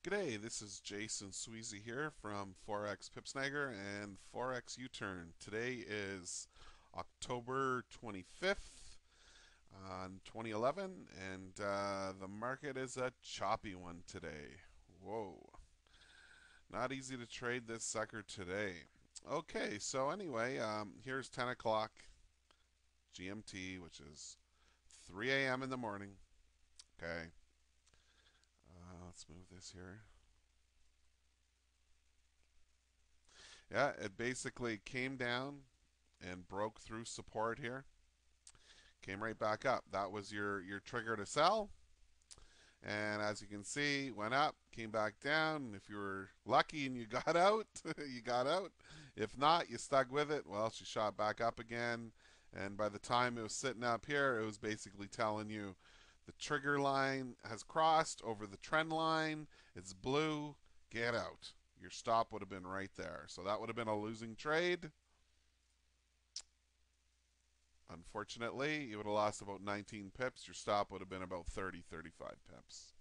G'day, this is Jason Sweezy here from Forex and Forex UTurn. Today is October 25th on 2011, and the market is a choppy one today. Whoa, not easy to trade this sucker today. Okay, so anyway, here's 10 o'clock GMT, which is 3 a.m. in the morning. Okay, let's move this here. Yeah, it basically came down and broke through support here. Came right back up. That was your trigger to sell. And as you can see, went up, came back down. If you were lucky and you got out, you got out. If not, you stuck with it. Well, she shot back up again. And by the time it was sitting up here, it was basically telling you the trigger line has crossed over the trend line. It's blue. Get out. Your stop would have been right there. So that would have been a losing trade. Unfortunately, you would have lost about 19 pips. Your stop would have been about 30, 35 pips.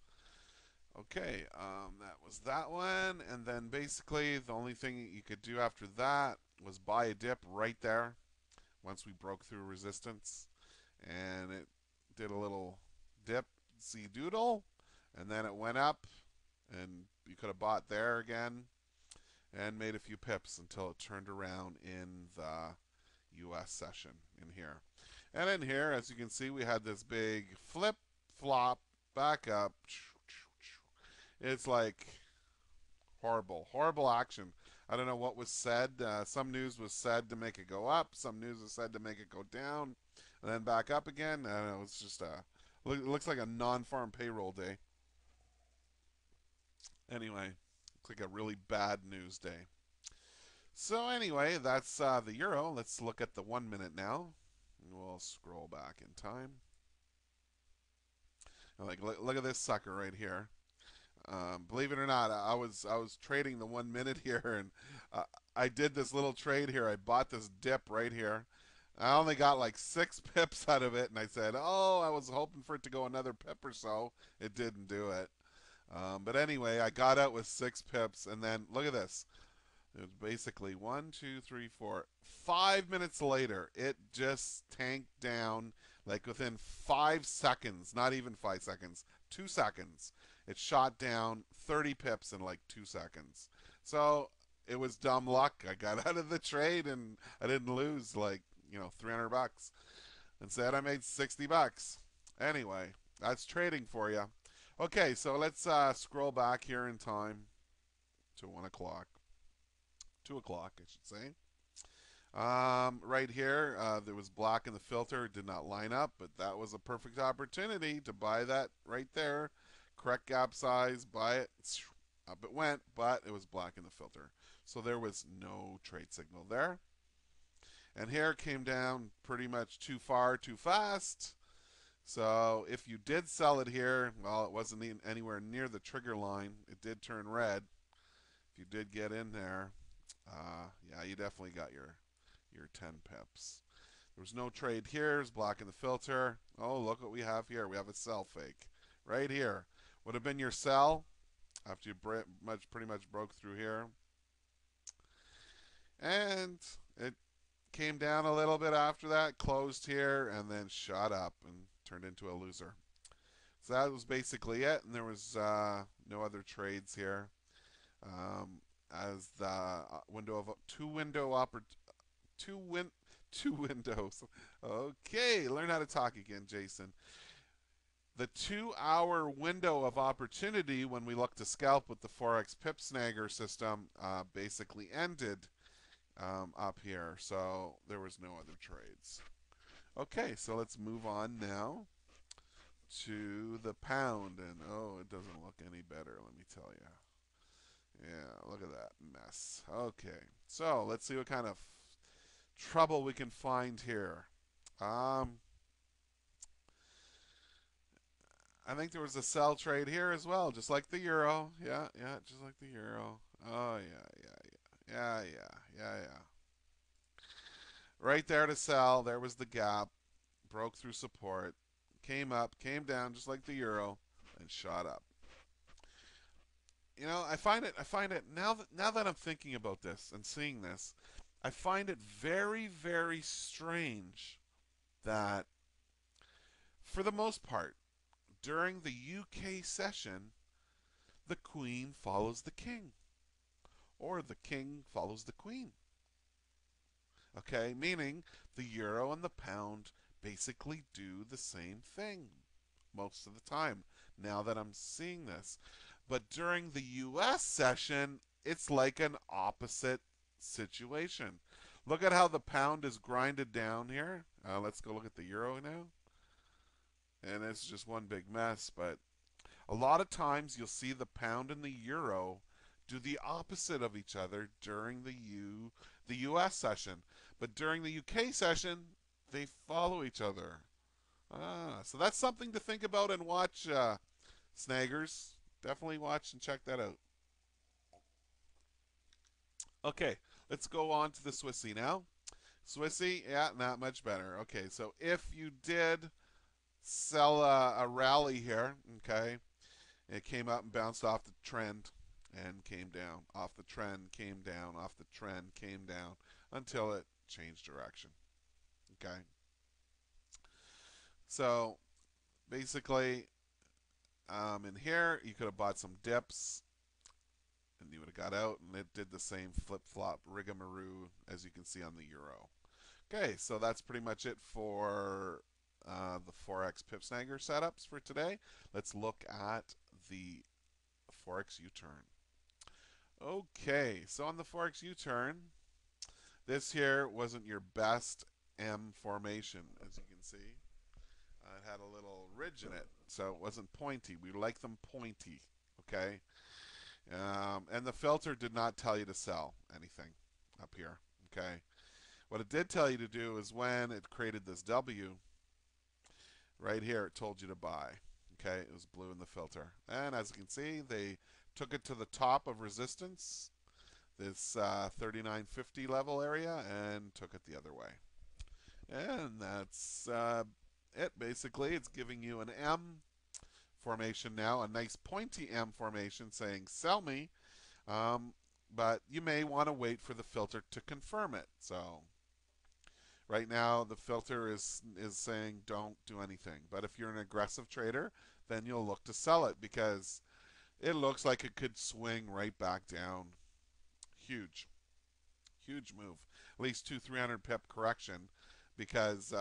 Okay, that was that one. And then basically the only thing you could do after that was buy a dip right there once we broke through resistance. And it did a little dip, see doodle, and then it went up, and you could have bought there again and made a few pips until it turned around in the US session in here. And in here, as you can see, we had this big flip, flop, back up. It's like horrible, horrible action. I don't know what was said. Some news was said to make it go up. Some news was said to make it go down, and then back up again. I don't know. It's just looks like a non-farm payroll day. Anyway, looks like a really bad news day. So anyway, that's the euro. Let's look at the 1 minute now. We'll scroll back in time. Like look at this sucker right here. Believe it or not, I was trading the 1 minute here, and I did this little trade here. I bought this dip right here. I only got like 6 pips out of it, and I said, "Oh, I was hoping for it to go another pip or so." It didn't do it. But anyway, I got out with 6 pips, and then look at this. It was basically 5 minutes later, it just tanked down like within 5 seconds, not even 5 seconds, 2 seconds. It shot down 30 pips in like 2 seconds. So it was dumb luck. I got out of the trade and I didn't lose like, 300 bucks. Instead, I made 60 bucks. Anyway, that's trading for you. Okay, so let's scroll back here in time to 1 o'clock. 2 o'clock, I should say. Right here, there was black in the filter. It did not line up, but that was a perfect opportunity to buy that right there. Correct gap size, buy it. Up it went, but it was black in the filter. So there was no trade signal there. And here came down pretty much too far, too fast. So if you did sell it here, well, it wasn't anywhere near the trigger line. It did turn red. If you did get in there, yeah, you definitely got your 10 pips. There was no trade here. It's black in the filter. Oh, look what we have here. We have a sell fake right here. Would have been your sell after you pretty much broke through here. And it came down a little bit after that, closed here, and then shot up and turned into a loser. So that was basically it, and there was no other trades here. As the window of two win two windows. Okay, learn how to talk again, Jason. The 2 hour window of opportunity when we look to scalp with the ForexPipSnager system basically ended up here, so there was no other trades. Okay, so let's move on now to the pound, and oh, it doesn't look any better, let me tell you. Yeah, look at that mess. Okay, so let's see what kind of trouble we can find here. Um, I think there was a sell trade here as well, just like the euro. Yeah, yeah, just like the euro. Oh yeah, yeah, yeah, yeah, yeah, yeah, yeah. Right there to sell. There was the gap. Broke through support. Came up, came down, just like the euro, and shot up. I find it now that I'm thinking about this and seeing this, I find it very, very strange that for the most part, during the UK session, the Queen follows the King, or the King follows the Queen. Okay, meaning the euro and the pound basically do the same thing most of the time, now that I'm seeing this. But during the US session, it's like an opposite situation. Look at how the pound is grinded down here. Let's go look at the euro now. And it's just one big mess, but a lot of times you'll see the pound and the euro do the opposite of each other during the US session. But during the UK session, they follow each other. So that's something to think about and watch, Snaggers. Definitely watch and check that out. Okay, let's go on to the Swissy now. Swissy, yeah, not much better. Okay, so if you did sell a rally here, okay, it came up and bounced off the trend and came down, off the trend, came down, off the trend, came down until it changed direction. Okay, so basically, in here you could have bought some dips and you would have got out, and it did the same flip flop rigamaroo as you can see on the euro. Okay, so that's pretty much it for the ForexPipSnager setups for today. Let's look at the Forex UTurn. Okay, so on the Forex UTurn, this here wasn't your best M formation, as you can see. It had a little ridge in it, so it wasn't pointy. We like them pointy, okay? And the filter did not tell you to sell anything up here, okay? What it did tell you to do is when it created this W, right here, it told you to buy. Okay, it was blue in the filter. And as you can see, they took it to the top of resistance, this 39.50 level area, and took it the other way. And that's it, basically. It's giving you an M formation now, a nice pointy M formation saying sell me. But you may want to wait for the filter to confirm it. So right now, the filter is saying don't do anything. But if you're an aggressive trader, then you'll look to sell it because it looks like it could swing right back down. Huge, huge move. At least 200-300 pip correction because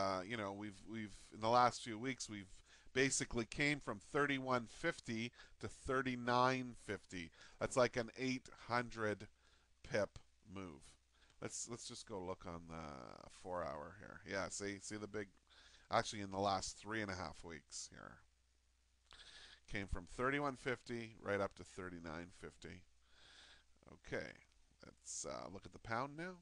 we've in the last few weeks we've basically came from 31.50 to 39.50. That's like an 800 pip move. Let's just go look on the 4 hour here. Yeah, see the big, actually in the last 3.5 weeks here, came from 31.50 right up to 39.50. Okay, let's look at the pound now.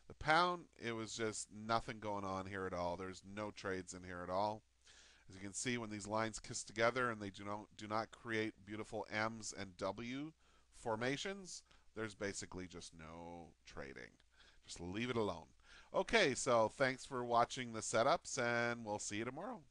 The pound, it was just nothing going on here at all. There's no trades in here at all. As you can see, when these lines kiss together and they do not create beautiful M's and W formations, there's basically just no trading. Just leave it alone. Okay, so thanks for watching the setups, and we'll see you tomorrow.